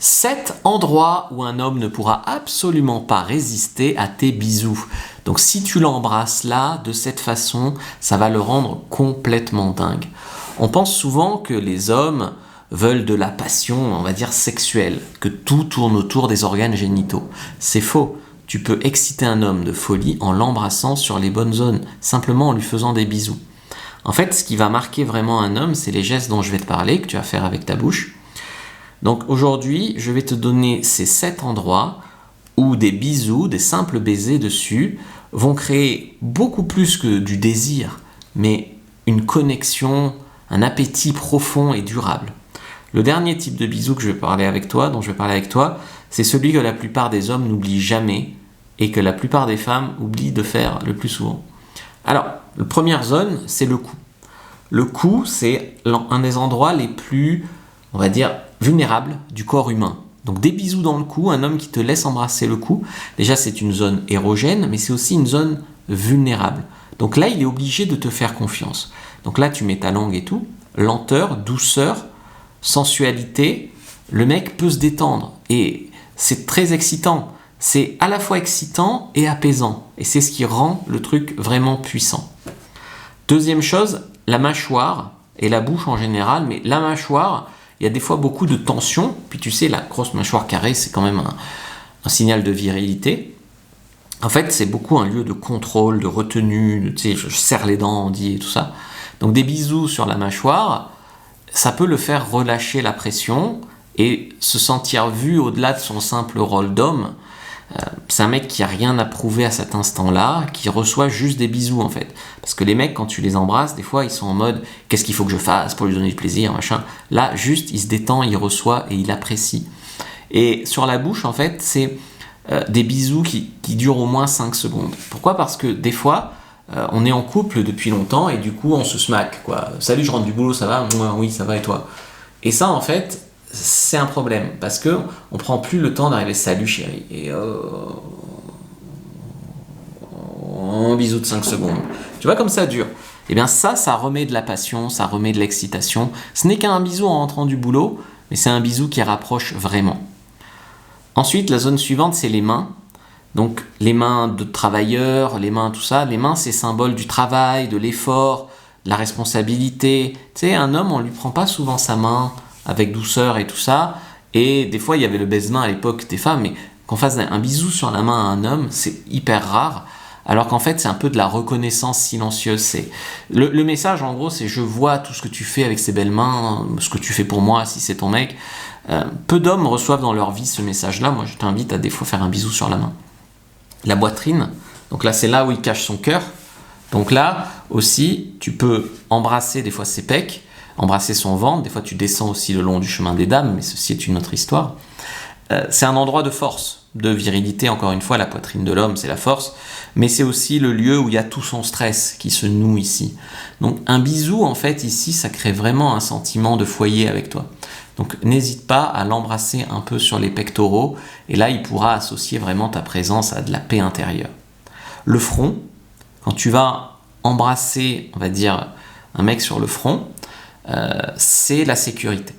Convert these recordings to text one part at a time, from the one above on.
7 endroits où un homme ne pourra absolument pas résister à tes bisous. Donc si tu l'embrasses là, de cette façon, ça va le rendre complètement dingue. On pense souvent que les hommes veulent de la passion, on va dire sexuelle, que tout tourne autour des organes génitaux. C'est faux. Tu peux exciter un homme de folie en l'embrassant sur les bonnes zones, simplement en lui faisant des bisous. En fait, ce qui va marquer vraiment un homme, c'est les gestes dont je vais te parler, que tu vas faire avec ta bouche. Donc aujourd'hui, je vais te donner ces 7 endroits où des bisous, des simples baisers dessus, vont créer beaucoup plus que du désir, mais une connexion, un appétit profond et durable. Le dernier type de bisou que je vais parler avec toi, dont je vais parler avec toi, c'est celui que la plupart des hommes n'oublient jamais et que la plupart des femmes oublient de faire le plus souvent. Alors, la première zone, c'est le cou. Le cou, c'est un des endroits les plus, on va dire, vulnérables du corps humain. Donc des bisous dans le cou, un homme qui te laisse embrasser le cou, déjà c'est une zone érogène, mais c'est aussi une zone vulnérable. Donc là, il est obligé de te faire confiance. Donc là, tu mets ta langue et tout, lenteur, douceur, sensualité, le mec peut se détendre et c'est très excitant. C'est à la fois excitant et apaisant et c'est ce qui rend le truc vraiment puissant. Deuxième chose, la mâchoire et la bouche en général, mais la mâchoire, il y a des fois beaucoup de tension, puis tu sais, la grosse mâchoire carrée, c'est quand même un signal de virilité. En fait, c'est beaucoup un lieu de contrôle, de retenue, tu sais, je serre les dents, on dit, et tout ça. Donc des bisous sur la mâchoire, ça peut le faire relâcher la pression et se sentir vu au-delà de son simple rôle d'homme. C'est un mec qui a rien à prouver à cet instant-là, qui reçoit juste des bisous en fait. Parce que les mecs, quand tu les embrasses, des fois ils sont en mode qu'est-ce qu'il faut que je fasse pour lui donner du plaisir, machin. Là, juste, il se détend, il reçoit et il apprécie. Et sur la bouche, en fait, c'est des bisous qui durent au moins 5 secondes. Pourquoi ? Parce que des fois, on est en couple depuis longtemps et du coup, on se smack, quoi. Salut, je rentre du boulot, ça va ? Oui, ça va et toi ? Et ça, en fait, c'est un problème parce que on prend plus le temps d'arriver salut chérie et un bisou de 5 secondes. Tu vois comme ça dure. Et bien ça remet de la passion, ça remet de l'excitation. Ce n'est qu'un bisou en rentrant du boulot, mais c'est un bisou qui rapproche vraiment. Ensuite, la zone suivante, c'est les mains. Donc les mains de travailleurs, les mains tout ça, les mains c'est symbole du travail, de l'effort, de la responsabilité. Tu sais, un homme, on lui prend pas souvent sa main avec douceur et tout ça, et des fois il y avait le baise-main à l'époque des femmes, mais qu'on fasse un bisou sur la main à un homme, c'est hyper rare, alors qu'en fait c'est un peu de la reconnaissance silencieuse. C'est le message en gros, c'est je vois tout ce que tu fais avec ces belles mains, ce que tu fais pour moi si c'est ton mec. Peu d'hommes reçoivent dans leur vie ce message-là. Moi je t'invite à des fois faire un bisou sur la main. La poitrine, donc là c'est là où il cache son cœur, donc là aussi tu peux embrasser des fois ses pecs, embrasser son ventre, des fois tu descends aussi le long du chemin des dames, mais ceci est une autre histoire. C'est un endroit de force, de virilité, encore une fois, la poitrine de l'homme c'est la force, mais c'est aussi le lieu où il y a tout son stress qui se noue ici. Donc un bisou en fait ici, ça crée vraiment un sentiment de foyer avec toi. Donc n'hésite pas à l'embrasser un peu sur les pectoraux, et là il pourra associer vraiment ta présence à de la paix intérieure. Le front, quand tu vas embrasser, on va dire, un mec sur le front, c'est la sécurité.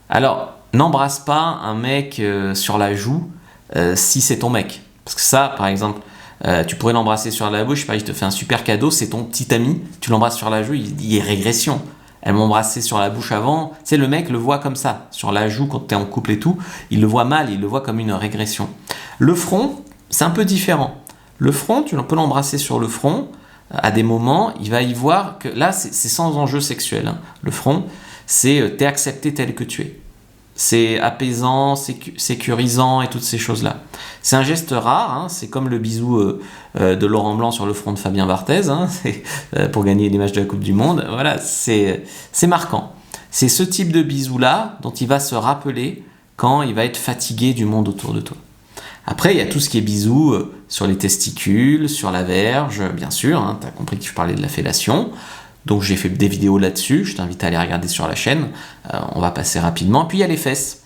Alors, n'embrasse pas un mec sur la joue si c'est ton mec. Parce que ça, par exemple, tu pourrais l'embrasser sur la bouche, il te fait un super cadeau, c'est ton petit ami, tu l'embrasses sur la joue, il dit régression. Elle m'a embrassé sur la bouche avant. Tu sais, le mec le voit comme ça, sur la joue quand tu es en couple et tout, il le voit mal, il le voit comme une régression. Le front, c'est un peu différent. Le front, tu peux l'embrasser sur le front, à des moments, il va y voir que là, c'est sans enjeu sexuel. Hein. Le front, c'est t'es accepté tel que tu es. C'est apaisant, sécurisant et toutes ces choses-là. C'est un geste rare, hein, c'est comme le bisou de Laurent Blanc sur le front de Fabien Barthez, hein, pour gagner l'image de la Coupe du Monde. Voilà, c'est marquant. C'est ce type de bisou-là dont il va se rappeler quand il va être fatigué du monde autour de toi. Après, il y a tout ce qui est bisous sur les testicules, sur la verge, bien sûr, hein, tu as compris que je parlais de la fellation. Donc j'ai fait des vidéos là-dessus, je t'invite à les regarder sur la chaîne, on va passer rapidement. Puis il y a les fesses.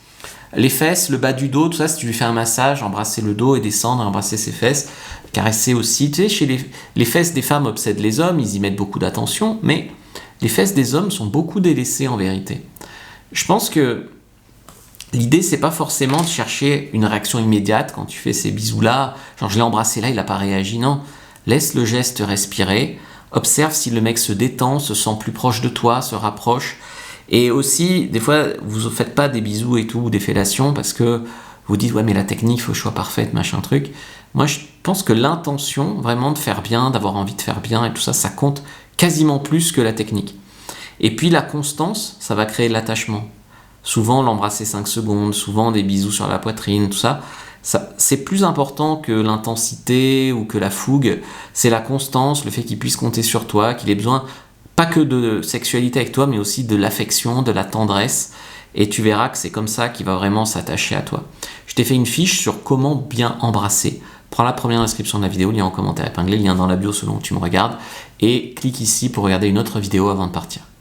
Les fesses, le bas du dos, tout ça, si tu lui fais un massage, embrasser le dos et descendre, embrasser ses fesses, caresser aussi. Tu sais, chez les fesses des femmes obsèdent les hommes, ils y mettent beaucoup d'attention, mais les fesses des hommes sont beaucoup délaissées en vérité. Je pense que L'idée, c'est pas forcément de chercher une réaction immédiate quand tu fais ces bisous-là. Genre, je l'ai embrassé là, il n'a pas réagi. Non. Laisse le geste respirer. Observe si le mec se détend, se sent plus proche de toi, se rapproche. Et aussi, des fois, vous ne faites pas des bisous et tout, ou des fellations, parce que vous dites, ouais, mais la technique, il faut que je sois parfaite, machin truc. Moi, je pense que l'intention, vraiment de faire bien, d'avoir envie de faire bien et tout ça, ça compte quasiment plus que la technique. Et puis, la constance, ça va créer de l'attachement. Souvent, l'embrasser 5 secondes, souvent des bisous sur la poitrine, tout ça, c'est plus important que l'intensité ou que la fougue. C'est la constance, le fait qu'il puisse compter sur toi, qu'il ait besoin pas que de sexualité avec toi, mais aussi de l'affection, de la tendresse. Et tu verras que c'est comme ça qu'il va vraiment s'attacher à toi. Je t'ai fait une fiche sur comment bien embrasser. Prends la première description de la vidéo, lien en commentaire épinglé, lien dans la bio selon où tu me regardes. Et clique ici pour regarder une autre vidéo avant de partir.